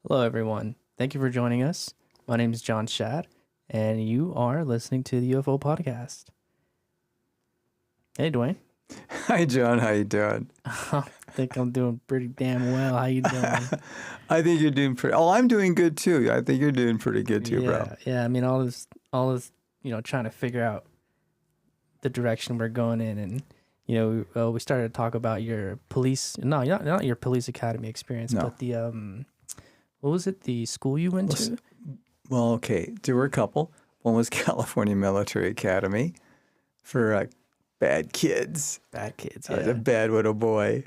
Hello, everyone. Thank you for joining us. My name is John Shad, and you are listening to the UFO podcast. Hey, Dwayne. Hi, John. How you doing? I think I'm doing pretty damn well. How you doing? I think you're doing pretty. Oh, I'm doing good too. I think you're doing pretty good too, bro. Yeah. I mean, all this, trying to figure out the direction we're going in, and we started to talk about your police. No, not your police academy experience, No. but the what was it? The school you went to? Well, okay. There were a couple. One was California Military Academy for bad kids. Bad kids. I was Yeah. a bad little boy.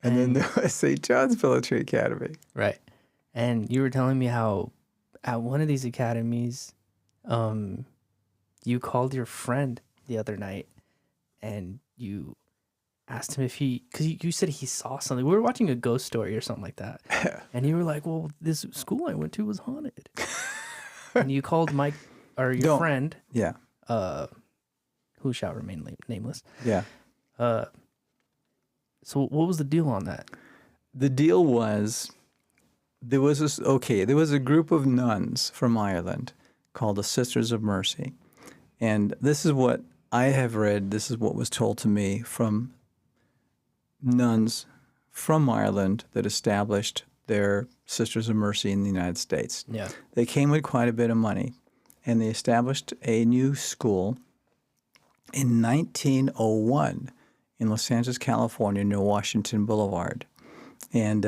And then there was St. John's Military Academy. Right. And you were telling me how at one of these academies, you called your friend the other night and you asked him if because you said he saw something. We were watching a ghost story or something like that. And you were like, well, this school I went to was haunted. And you called Mike, or your friend, Yeah. who shall remain nameless. Yeah. So what was the deal on that? The deal was there was a group of nuns from Ireland called the Sisters of Mercy. And this is what I have read, this is what was told to me from nuns from Ireland that established their Sisters of Mercy in the United States. Yeah. They came with quite a bit of money, and they established a new school in 1901 in Los Angeles, California, near Washington Boulevard. And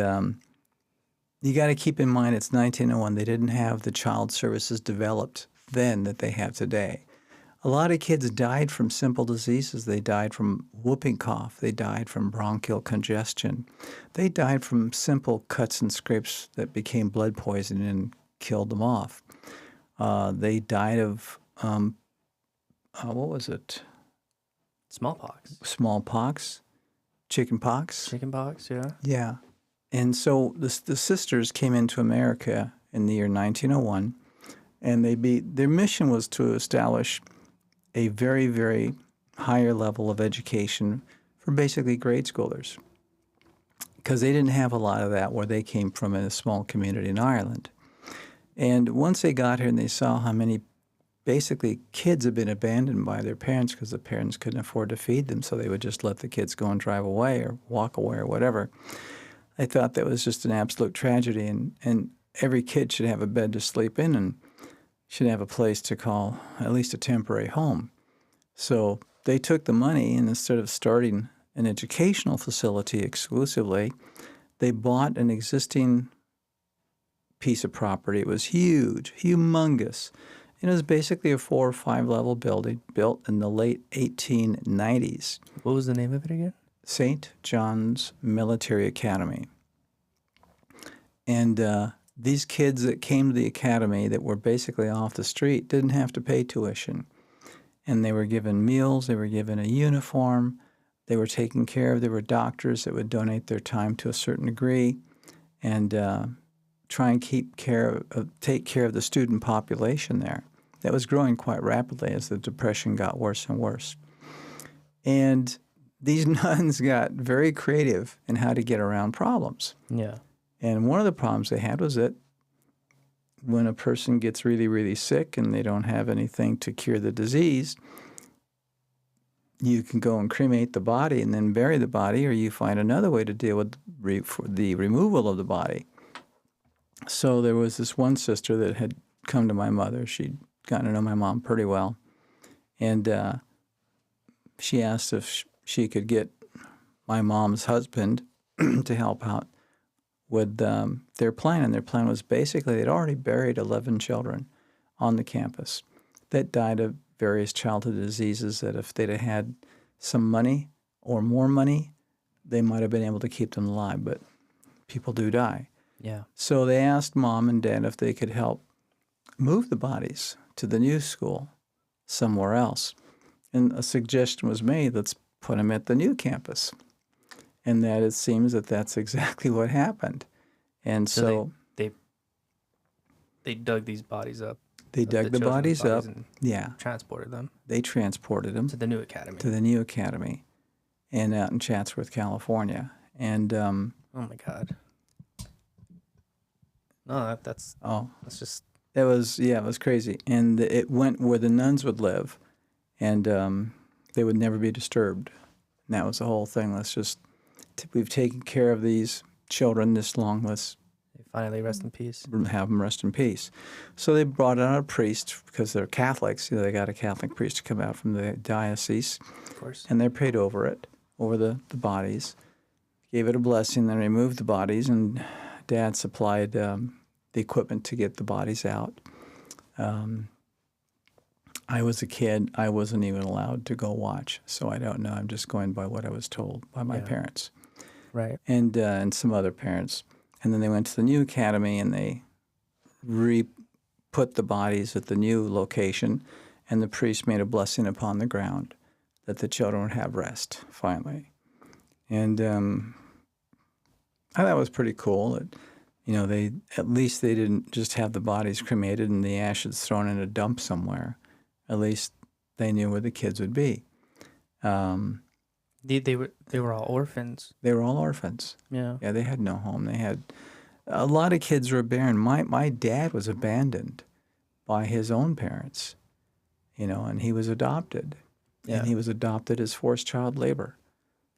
you got to keep in mind it's 1901. They didn't have the child services developed then that they have today. A lot of kids died from simple diseases. They died from whooping cough. They died from bronchial congestion. They died from simple cuts and scrapes that became blood poisoning and killed them off. They died of, what was it? Smallpox, chickenpox. Chickenpox, yeah. Yeah. And so the sisters came into America in the year 1901, and their mission was to establish a very, very higher level of education for basically grade schoolers, because they didn't have a lot of that where they came from in a small community in Ireland. And once they got here and they saw how many basically kids had been abandoned by their parents because the parents couldn't afford to feed them, so they would just let the kids go and drive away or walk away or whatever. I thought that was just an absolute tragedy, and every kid should have a bed to sleep in and should have a place to call at least a temporary home. So they took the money, and instead of starting an educational facility exclusively, they bought an existing piece of property. It was huge, humongous. It was basically a 4 or 5 level building built in the late 1890s. What was the name of it again? St. John's Military Academy. And these kids that came to the academy that were basically off the street didn't have to pay tuition. And they were given meals, they were given a uniform, they were taken care of. There were doctors that would donate their time to a certain degree and try and take care of the student population there. That was growing quite rapidly as the Depression got worse and worse. And these nuns got very creative in how to get around problems. Yeah. And one of the problems they had was that when a person gets really, really sick and they don't have anything to cure the disease, you can go and cremate the body and then bury the body, or you find another way to deal with the removal of the body. So there was this one sister that had come to my mother. She'd gotten to know my mom pretty well. And she asked if she could get my mom's husband to help out with their plan. And their plan was basically they'd already buried 11 children on the campus that died of various childhood diseases that if they'd have had some money or more money, they might have been able to keep them alive. But people do die. Yeah. So they asked Mom and Dad if they could help move the bodies to the new school somewhere else. And a suggestion was made, let's put them at the new campus. And that it seems that that's exactly what happened. And so they dug these bodies up. they dug the bodies up. And Yeah. transported them They transported them to the new academy. to the new academy and out in Chatsworth, California. And Oh my God. No, that's Oh, just it was crazy. And it went where the nuns would live, and they would never be disturbed. And that was the whole thing. We've taken care of these children this long. Let's finally rest in peace. have them rest in peace. So they brought out a priest because they're Catholics. They got a Catholic priest to come out from the diocese, Of course. and they prayed over the bodies, gave it a blessing, then removed the bodies, and Dad supplied the equipment to get the bodies out. I was a kid. I wasn't even allowed to go watch, so I don't know. I'm just going by what I was told by my parents. Right. And some other parents. And then they went to the new academy and they put the bodies at the new location, and the priest made a blessing upon the ground that the children would have rest finally. And I thought it was pretty cool that, they at least they didn't just have the bodies cremated and the ashes thrown in a dump somewhere. At least they knew where the kids would be. They were all orphans. They were all orphans. Yeah. Yeah, they had no home. They had a lot of kids were barren. My dad was abandoned by his own parents, and he was adopted. Yeah. And he was adopted as forced child labor.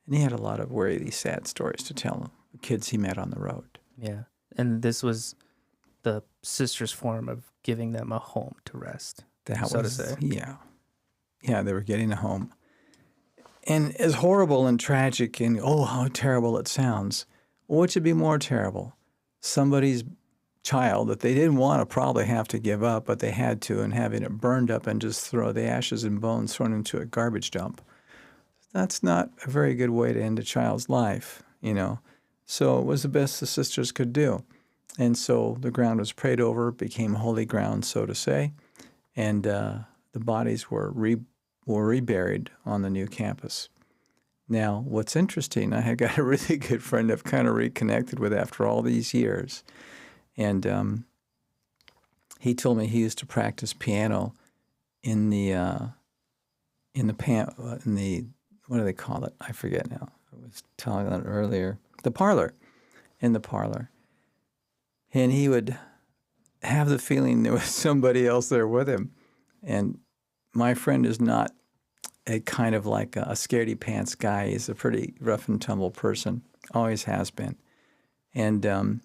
And he had a lot of really sad stories to tell the kids he met on the road. Yeah. And this was the sisters' form of giving them a home to rest. To say. Yeah. Yeah, they were getting a home. And as horrible and tragic and, oh, how terrible it sounds, what should be more terrible? Somebody's child that they didn't want to probably have to give up, but they had to, and having it burned up and just throw the ashes and bones thrown into a garbage dump. That's not a very good way to end a child's life, So it was the best the sisters could do. And so the ground was prayed over, became holy ground, so to say, and the bodies were reburied on the new campus. Now, what's interesting, I had got a really good friend I've kind of reconnected with after all these years, and he told me he used to practice piano in the what do they call it? I forget now. I was telling that earlier. In the parlor. And he would have the feeling there was somebody else there with him. And my friend is not a kind of like a scaredy pants guy. He's a pretty rough and tumble person, always has been. And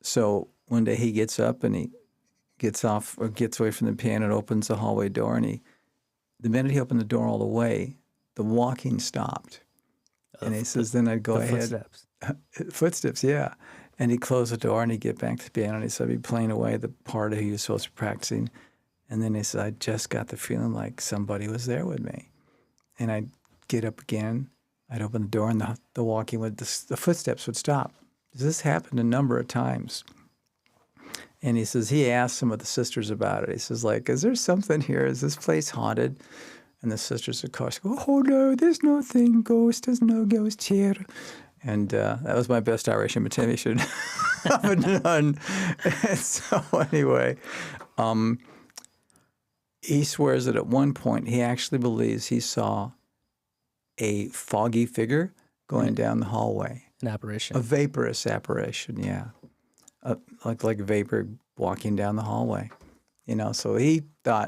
so one day he gets up and he gets away from the piano and opens the hallway door. And the minute he opened the door all the way, the walking stopped. And he says, then I'd go ahead. Footsteps. Footsteps, yeah. And he'd close the door and he'd get back to the piano and he said he'd be playing away the part he was supposed to be practicing. And then he said, I just got the feeling like somebody was there with me. And I'd get up again, I'd open the door and the walking the footsteps would stop. This happened a number of times. And he says, he asked some of the sisters about it. He says, is there something here? Is this place haunted? And the sisters, of course, go, oh, no, there's nothing, there's no ghost here. And that was my best Irish imitation of a nun. And so anyway, he swears that at one point he actually believes he saw a foggy figure going down the hallway. An apparition. A vaporous apparition, yeah. Like vapor walking down the hallway. So he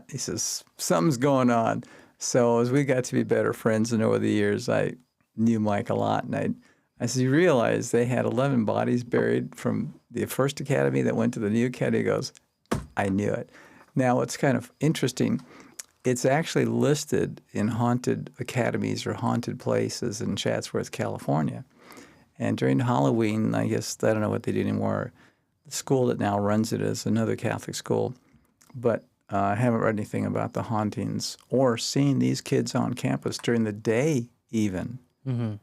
says, something's going on. So as we got to be better friends and over the years, I knew Mike a lot. And I said, you realize they had 11 bodies buried from the first academy that went to the new academy? He goes, I knew it. Now, what's kind of interesting, it's actually listed in haunted academies or haunted places in Chatsworth, California. And during Halloween, I don't know what they do anymore. The school that now runs it is another Catholic school. But I haven't read anything about the hauntings or seen these kids on campus during the day even. Mm-hmm.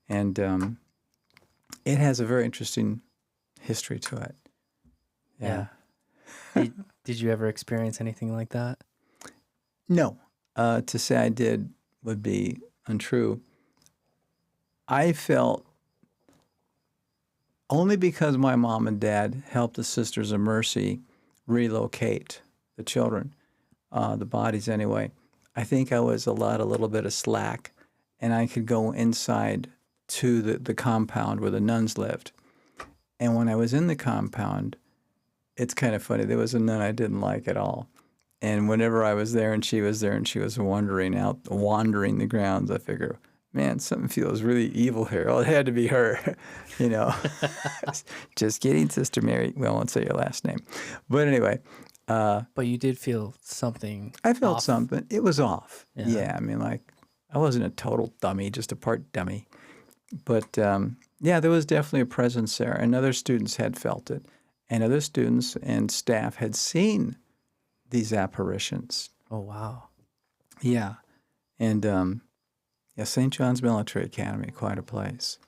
And it has a very interesting history to it. Yeah. Did you ever experience anything like that? No. To say I did would be untrue. I felt only because my mom and dad helped the Sisters of Mercy relocate the children, the bodies anyway. I think I was allowed a little bit of slack, and I could go inside to the compound where the nuns lived. And when I was in the compound, it's kind of funny. There was a nun I didn't like at all. And whenever I was there and she was there and she was wandering the grounds, I figure, man, something feels really evil here. Oh, it had to be her, you know. Just kidding, Sister Mary. Well, I won't say your last name. But anyway. But you did feel something I felt off. something. It was off. Yeah. Yeah, I mean, like, I wasn't a total dummy, just a part dummy. But, yeah, there was definitely a presence there. And other students had felt it. And other students and staff had seen these apparitions. Oh, wow. Yeah. And, yeah, St. John's Military Academy, quite a place.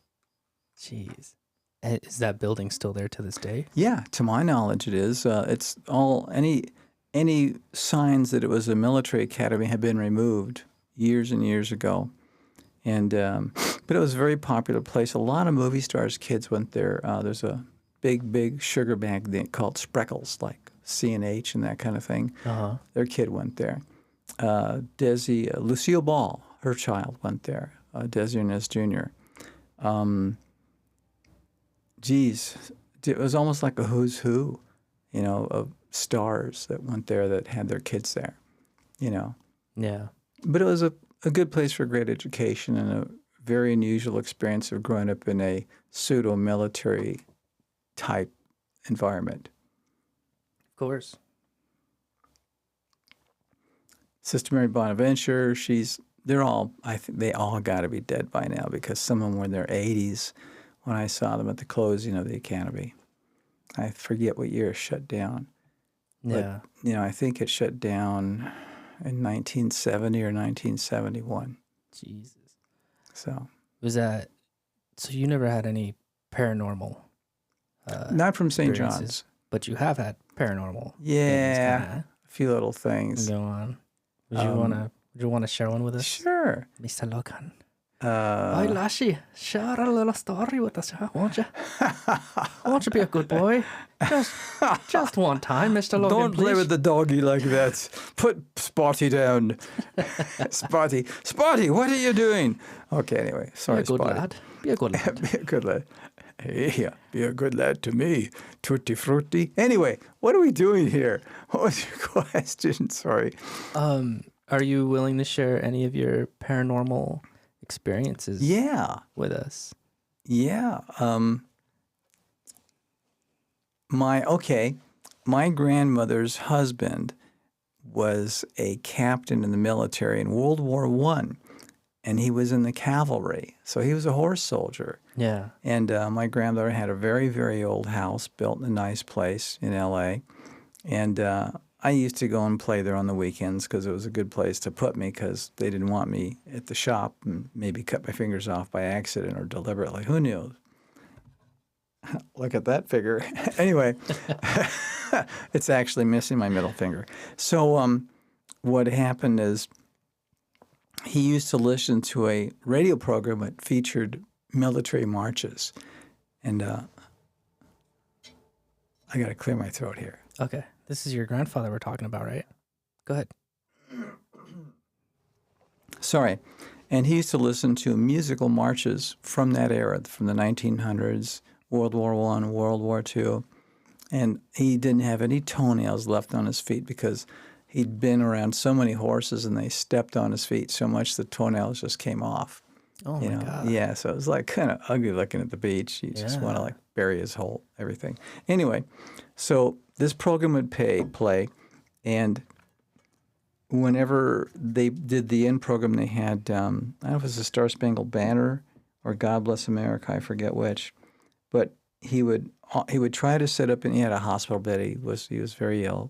Jeez. And is that building still there to this day? Yeah, to my knowledge, it is. It's all, any signs that it was a military academy had been removed years and years ago. And, but it was a very popular place. A lot of movie stars' kids went there. There's a big sugar bag called Spreckles, like C&H and that kind of thing. Uh-huh. Their kid went there. Lucille Ball, her child went there. Desi Arnaz Jr. It was almost like a who's who, you know, of stars that went there that had their kids there, you know. Yeah. But it was a good place for great education and a very unusual experience of growing up in a pseudo-military type environment. Of course. Sister Mary Bonaventure, I think they all got to be dead by now because some of them were in their 80s when I saw them at the closing of the academy. I forget what year it shut down. Yeah. But, you know, I think it shut down in 1970 or 1971. Jesus. So. So you never had any paranormal Not from St. experiences, John's. but you have had paranormal Yeah, things, a few little things. Go on. Would you want to share one with us? Sure. Mr. Logan. Hi, Lassie. Share a little story with us, huh? Won't you? Won't you be a good boy? Just one time, Mr. Logan, Don't play please. with the doggy like that. Put Spotty down. Spotty, what are you doing? Okay, anyway. Sorry, Be a good Spotty. lad. Be a good lad. Be a good lad. Hey, be a good lad to me. Tutti frutti. Anyway, what are we doing here? What was your question? Sorry. Are you willing to share any of your paranormal experiences with us? Yeah. My grandmother's husband was a captain in the military in World War I, and he was in the cavalry. So he was a horse soldier. Yeah. And my grandmother had a very, very old house built in a nice place in L.A., and I used to go and play there on the weekends because it was a good place to put me because they didn't want me at the shop and maybe cut my fingers off by accident or deliberately. Who knew? Look at that figure. Anyway, it's actually missing my middle finger. So what happened is he used to listen to a radio program that featured military marches. And I got to clear my throat here. Okay. This is your grandfather we're talking about, right? Go ahead. Sorry. And he used to listen to musical marches from that era, from the 1900s, World War I, World War II. And he didn't have any toenails left on his feet because he'd been around so many horses and they stepped on his feet so much the toenails just came off. Oh, my God. Yeah, so it was like kind of ugly looking at the beach. You just want to like bury his whole everything. Anyway, so this program would play, and whenever they did the end program, they had, I don't know if it was the Star Spangled Banner or God Bless America, I forget which, but he would try to sit up, and he had a hospital bed. He was very ill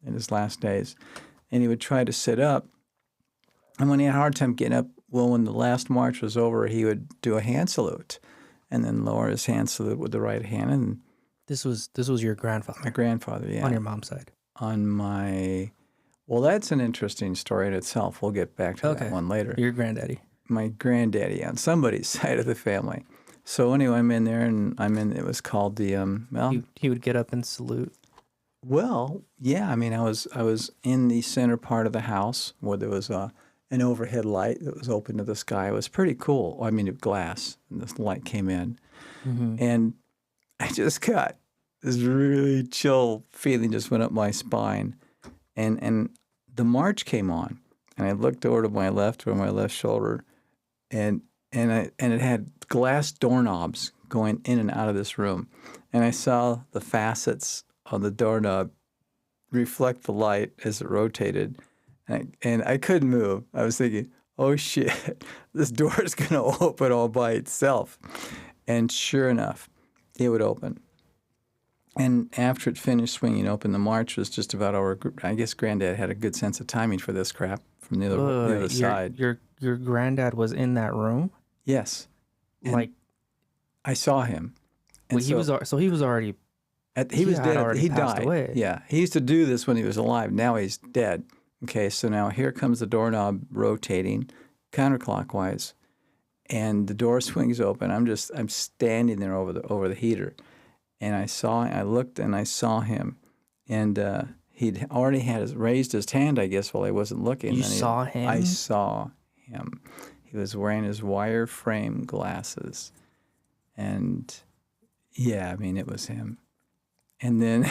in his last days, and he would try to sit up, and when he had a hard time getting up, well, when the last march was over, he would do a hand salute, and then lower his hand salute with the right hand. And This was your grandfather. my grandfather, yeah. On your mom's side. Well, that's an interesting story in itself. We'll get back to that one later. Your granddaddy. My granddaddy on somebody's side of the family. So anyway, I'm in there, and it was called the, He would get up and salute. Well, yeah. I mean, I was in the center part of the house where there was an overhead light that was open to the sky. It was pretty cool. I mean, glass, and this light came in. Mm-hmm. And I just got this really chill feeling just went up my spine. And the march came on. And I looked over to my left or my left shoulder, and it had glass doorknobs going in and out of this room. And I saw the facets of the doorknob reflect the light as it rotated. And I couldn't move. I was thinking, oh shit, this door is going to open all by itself. And sure enough, it would open. And after it finished swinging open, the march was just about over. I guess Granddad had a good sense of timing for this crap from the other side. Your granddad was in that room? Yes. And like, I saw him. And he was already. He was dead. He died. Away. Yeah. He used to do this when he was alive. Now he's dead. Okay. So now here comes the doorknob rotating counterclockwise, and the door swings open. I'm standing there over the heater, and I looked and I saw him, and he'd already raised his hand, I guess, while I wasn't looking. You saw him? I saw him. He was wearing his wire frame glasses, and yeah, I mean, it was him. And then,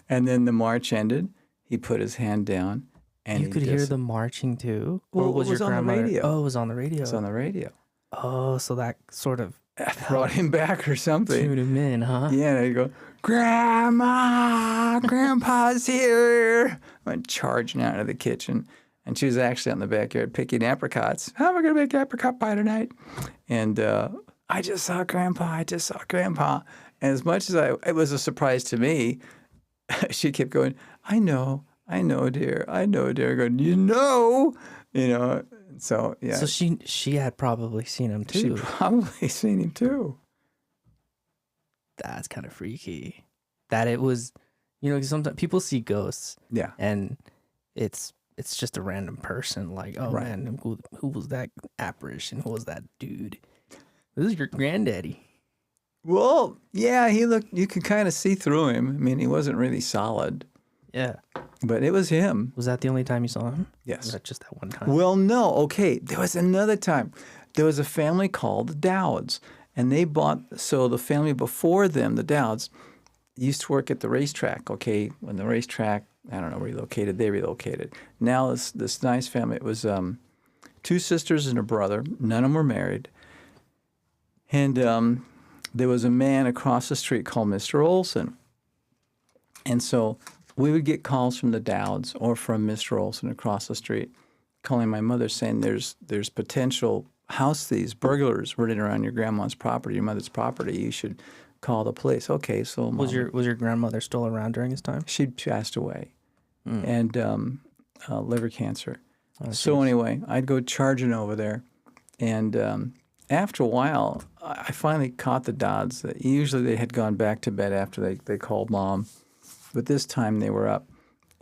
and then the march ended. He put his hand down, and you could hear the marching too. Well, or was it was your on the grandmother? radio. Oh, it was on the radio. It was on the radio. Oh, so that sort of brought him back or something. tuned him in, huh? Yeah, and I'd go, Grandma, Grandpa's here. I went charging out of the kitchen, and she was actually out in the backyard picking apricots. How am I going to make apricot pie tonight? And I just saw Grandpa. And as much as it was a surprise to me, she kept going, I know, dear. Going, you know. So, yeah. So she had probably seen him too. She probably seen him too. That's kind of freaky. That it was, sometimes people see ghosts. Yeah. And it's just a random person. Like, oh right. Man, who was that apparition? Who was that dude? This is your granddaddy. Well, yeah, you could kind of see through him. I mean, he wasn't really solid. Yeah. But it was him. Was that the only time you saw him? Yes. Or was that just that one time? Well, no. Okay. There was another time. There was a family called the Dowds, and the family before them, the Dowds, used to work at the racetrack. Okay. When the racetrack, I don't know, relocated, they relocated. Now this nice family, it was 2 sisters and a brother. None of them were married. And there was a man across the street called Mr. Olson. And so we would get calls from the Dowds or from Mr. Olson across the street calling my mother saying there's potential house thieves, burglars running around your grandma's property, your mother's property. You should call the police. Okay, so was your grandmother still around during this time? She'd passed away, and liver cancer. Oh, so anyway, I'd go charging over there, and after a while, I finally caught the Dodds. Usually they had gone back to bed after they called Mom, but this time they were up.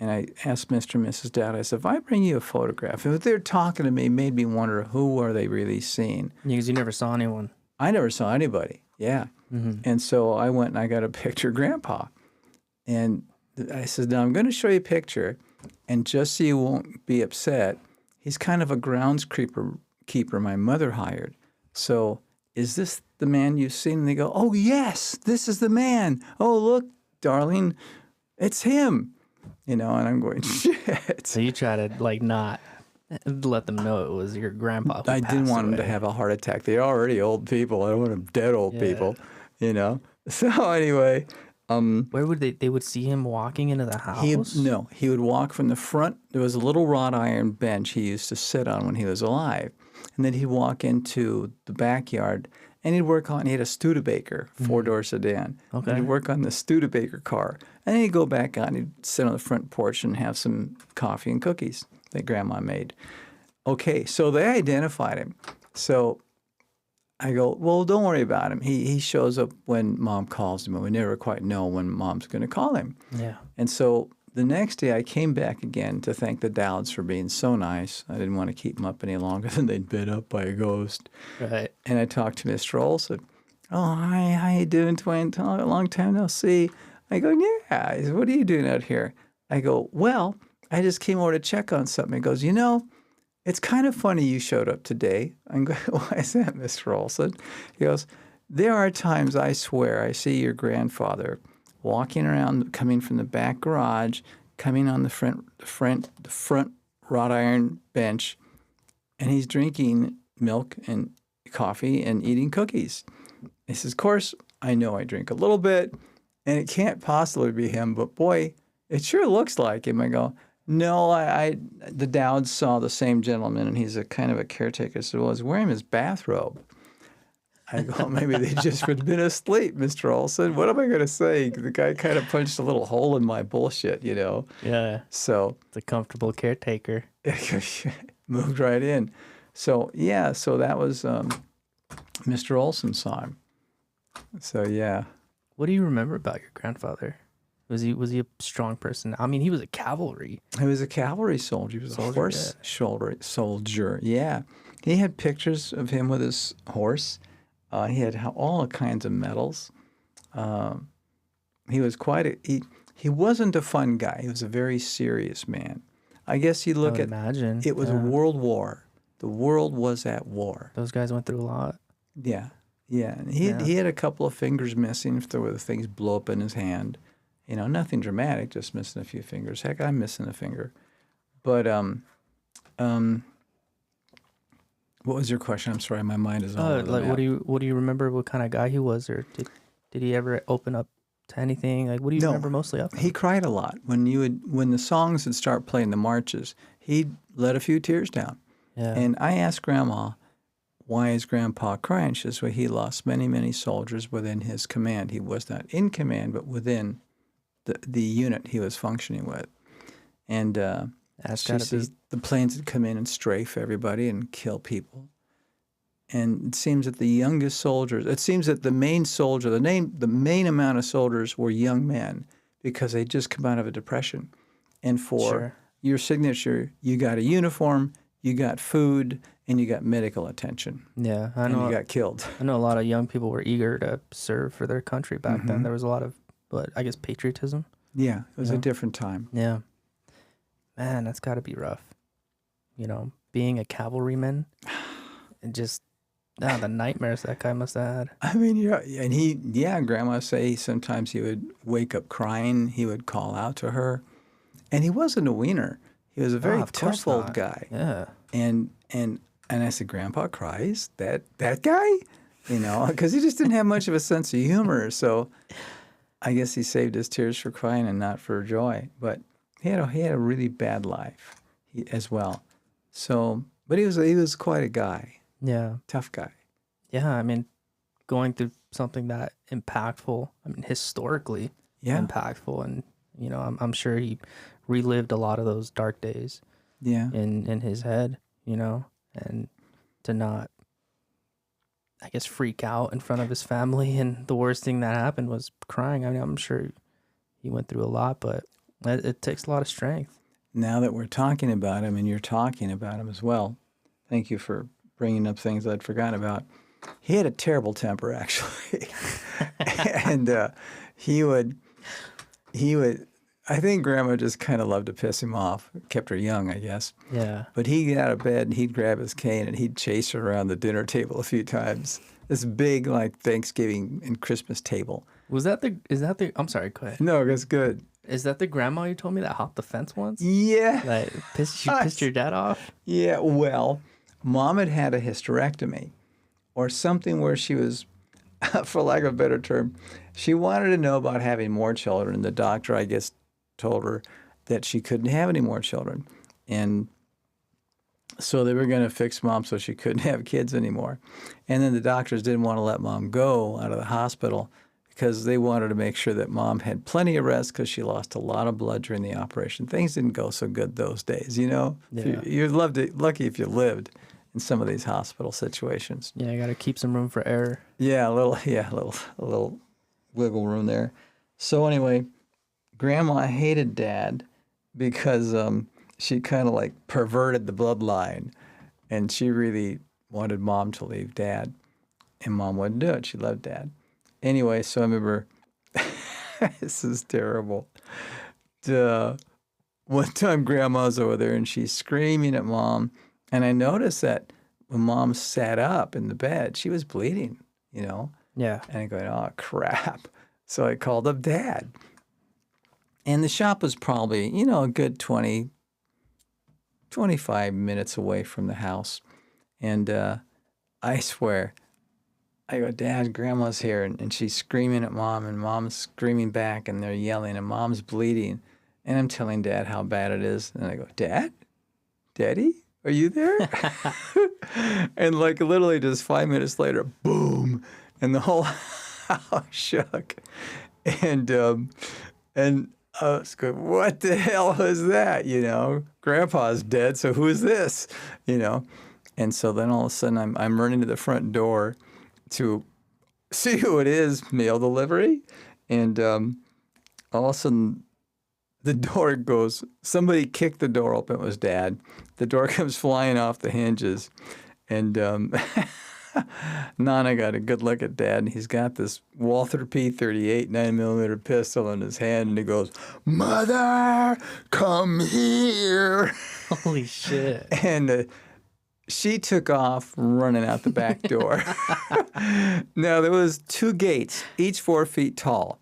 And I asked Mr. and Mrs. Dowd, I said, if I bring you a photograph, if they're talking to me, it made me wonder, who are they really seeing? Because you never saw anyone. I never saw anybody, yeah. Mm-hmm. And so I went and I got a picture of Grandpa. And I said, now I'm going to show you a picture, and just so you won't be upset, he's kind of a groundskeeper my mother hired. So is this the man you've seen? And they go, oh, yes, this is the man. Oh, look, darling, it's him. And I'm going, shit. So you try to not let them know it was your grandpa who I didn't want away. them to have a heart attack. They're already old people. I don't want them dead old people, So anyway. Where would they would see him walking into the house? He would walk from the front. There was a little wrought iron bench he used to sit on when he was alive. And then he'd walk into the backyard, and he had a Studebaker, 4-door sedan. Okay. And he'd work on the Studebaker car. And then he'd go back out and he'd sit on the front porch and have some coffee and cookies that Grandma made. Okay, so they identified him. So I go, well, don't worry about him. He shows up when Mom calls him, and we never quite know when Mom's going to call him. Yeah. And so the next day I came back again to thank the Dowds for being so nice. I didn't want to keep them up any longer than they'd been up by a ghost. Right. And I talked to Mr. Olson. Oh, hi, how you doing, Dwayne? A long time no see. I go, yeah. He said, what are you doing out here? I go, well, I just came over to check on something. He goes, it's kind of funny you showed up today. I'm going, why is that, Mr. Olson? He goes, there are times I swear I see your grandfather walking around, coming from the back garage, coming on the front wrought iron bench, and he's drinking milk and coffee and eating cookies. He says, of course, I know I drink a little bit, and it can't possibly be him, but boy, it sure looks like him. I go, no, the Dowds saw the same gentleman, and he's a kind of a caretaker. So, well, he's wearing his bathrobe. I go, maybe they just had been asleep, Mr. Olson. What am I going to say? The guy kind of punched a little hole in my bullshit, you know? Yeah. So It's a comfortable caretaker. moved right in. So, yeah, so that was Mr. Olson saw him. So, yeah. What do you remember about your grandfather? Was he a strong person? I mean, he was a cavalry. He was a cavalry soldier. He was a horse soldier. Yeah. He had pictures of him with his horse. He had all kinds of medals. He was he wasn't a fun guy. He was a very serious man. I guess you look I would imagine. It was a world war. The world was at war. Those guys went through a lot. Yeah. Yeah. And he had a couple of fingers missing if there were things blow up in his hand. You know, nothing dramatic, just missing a few fingers. Heck, I'm missing a finger. But what was your question? I'm sorry, my mind is all over the map. What do you remember? What kind of guy he was, or did he ever open up to anything? Like, what do you remember mostly of him? He cried a lot when the songs would start playing, the marches. He'd let a few tears down. Yeah. And I asked Grandma, why is Grandpa crying? She says, well, he lost many, many soldiers within his command. He was not in command, but within the unit he was functioning with. And she says the planes would come in and strafe everybody and kill people. And it seems that the youngest soldiers, it seems that the main soldier, the main amount of soldiers were young men because they'd just come out of a depression. And for your signature, you got a uniform, you got food, and you got medical attention. Yeah, I know. And you got killed. I know a lot of young people were eager to serve for their country back then. There was a lot of, I guess, patriotism. Yeah, it was a different time. Yeah. Man, that's got to be rough. You know, being a cavalryman and just the nightmares that guy must have had. I mean, Grandma say sometimes he would wake up crying. He would call out to her. And he wasn't a wiener. He was a very tough old guy. Yeah. And I said, Grandpa cries? That guy? You know, because he just didn't have much of a sense of humor. So I guess he saved his tears for crying and not for joy. But he had a really bad life as well. So, but he was quite a guy. Yeah. Tough guy. Yeah, I mean, going through something that impactful, I mean, historically impactful. And, you know, I'm sure he relived a lot of those dark days in his head, you know, and to not, I guess, freak out in front of his family. And the worst thing that happened was crying. I mean, I'm sure he went through a lot, but it takes a lot of strength. Now that we're talking about him and you're talking about him as well, thank you for bringing up things I'd forgotten about. He had a terrible temper, actually. And he would, I think Grandma just kind of loved to piss him off. Kept her young, I guess. Yeah. But he'd get out of bed and he'd grab his cane and he'd chase her around the dinner table a few times. This big, like, Thanksgiving and Christmas table. Is that the, I'm sorry, go ahead. No, that's good. Is that the grandma you told me that hopped the fence once? Yeah. Like, she pissed your dad off? Yeah, well, Mom had a hysterectomy or something where she was, for lack of a better term, she wanted to know about having more children. The doctor, I guess, told her that she couldn't have any more children. And so they were going to fix Mom so she couldn't have kids anymore. And then the doctors didn't want to let Mom go out of the hospital because they wanted to make sure that Mom had plenty of rest because she lost a lot of blood during the operation. Things didn't go so good those days, you know? Yeah. You're lucky if you lived in some of these hospital situations. Yeah, you got to keep some room for error. Yeah, a little wiggle room there. So anyway, Grandma hated Dad because she kind of like perverted the bloodline, and she really wanted Mom to leave Dad, and Mom wouldn't do it. She loved Dad. Anyway, so I remember, this is terrible. One time Grandma's over there and she's screaming at Mom, and I noticed that when Mom sat up in the bed, she was bleeding, you know? Yeah. And I'm going, oh, crap. So I called up Dad. And the shop was probably, a good 20, 25 minutes away from the house. And I swear, I go, Dad, Grandma's here. And she's screaming at Mom, and Mom's screaming back, and they're yelling, and Mom's bleeding. And I'm telling Dad how bad it is. And I go, Dad? Daddy? Are you there? And like literally just 5 minutes later, boom, and the whole house shook. And I was going, what the hell was that? Grandpa's dead, so who is this? And so then all of a sudden I'm running to the front door to see who it is, mail delivery. And all of a sudden the door goes, somebody kicked the door open. It was Dad. The door comes flying off the hinges. And Nana got a good look at Dad, and he's got this Walther P-38 9mm pistol in his hand, and he goes, Mother, come here. Holy shit. And she took off running out the back door. Now, there was 2 gates, each 4 feet tall.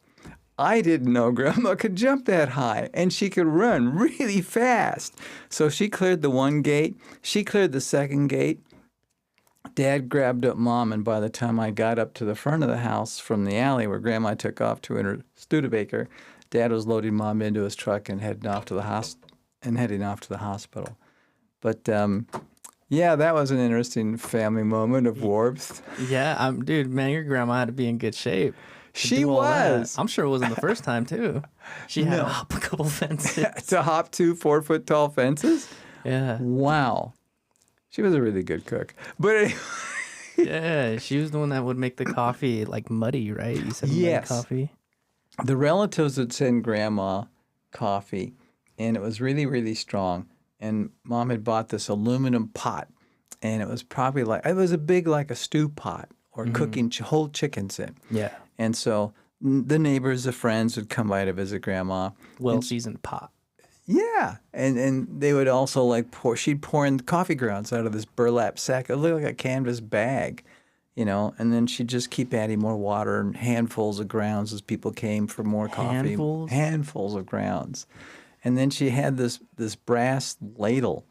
I didn't know Grandma could jump that high, and she could run really fast. So she cleared the 1 gate. She cleared the 2nd gate. Dad grabbed up Mom, and by the time I got up to the front of the house from the alley where Grandma took off to enter Studebaker, Dad was loading Mom into his truck and heading off to the hospital. But yeah, that was an interesting family moment of warmth. Yeah, dude, man, your grandma had to be in good shape. She was. I'm sure it wasn't the first time, too. She had to hop a couple fences. To hop 2 4-foot-tall fences? Yeah. Wow. She was a really good cook. But anyway. Yeah, she was the one that would make the coffee like muddy, right? You said yes. Muddy coffee. The relatives would send Grandma coffee, and it was really, really strong. And Mom had bought this aluminum pot, and it was probably it was a big, like a stew pot or cooking whole chickens in. Yeah. And so the neighbors, the friends would come by to visit Grandma. Well-seasoned pot. Yeah. And they would also she'd pour in coffee grounds out of this burlap sack. It looked like a canvas bag, and then she'd just keep adding more water and handfuls of grounds as people came for more coffee. Handfuls of grounds. And then she had this brass ladle,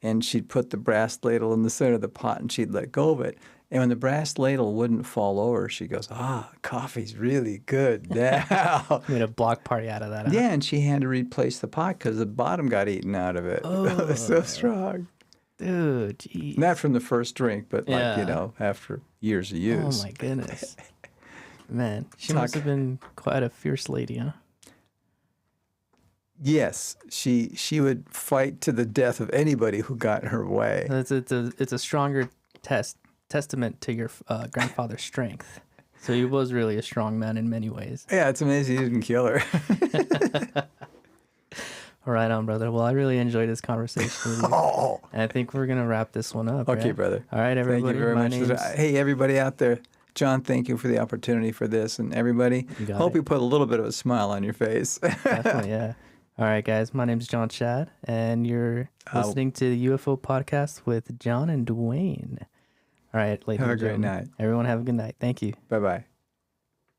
and she'd put the brass ladle in the center of the pot, and she'd let go of it. And when the brass ladle wouldn't fall over, she goes, coffee's really good now. Made a block party out of that. Yeah, and she had to replace the pot because the bottom got eaten out of it. Oh. It was so strong. Dude, geez. Not from the first drink, but after years of use. Oh, my goodness. Man, she must have been quite a fierce lady, huh? Yes, she would fight to the death of anybody who got in her way. It's a stronger testament to your grandfather's strength. So he was really a strong man in many ways. Yeah, it's amazing he didn't kill her. All right on, brother. Well, I really enjoyed this conversation with you. And I think we're going to wrap this one up. Okay, right? brother. All right, everybody. Thank you very much. Hey, everybody out there. John, thank you for the opportunity for this. And everybody, hope you put a little bit of a smile on your face. Definitely, yeah. All right, guys. My name's John Shad, and you're listening to the UFO podcast with John and Duane. All right, ladies and gentlemen. Have a great night. Everyone have a good night. Thank you. Bye-bye.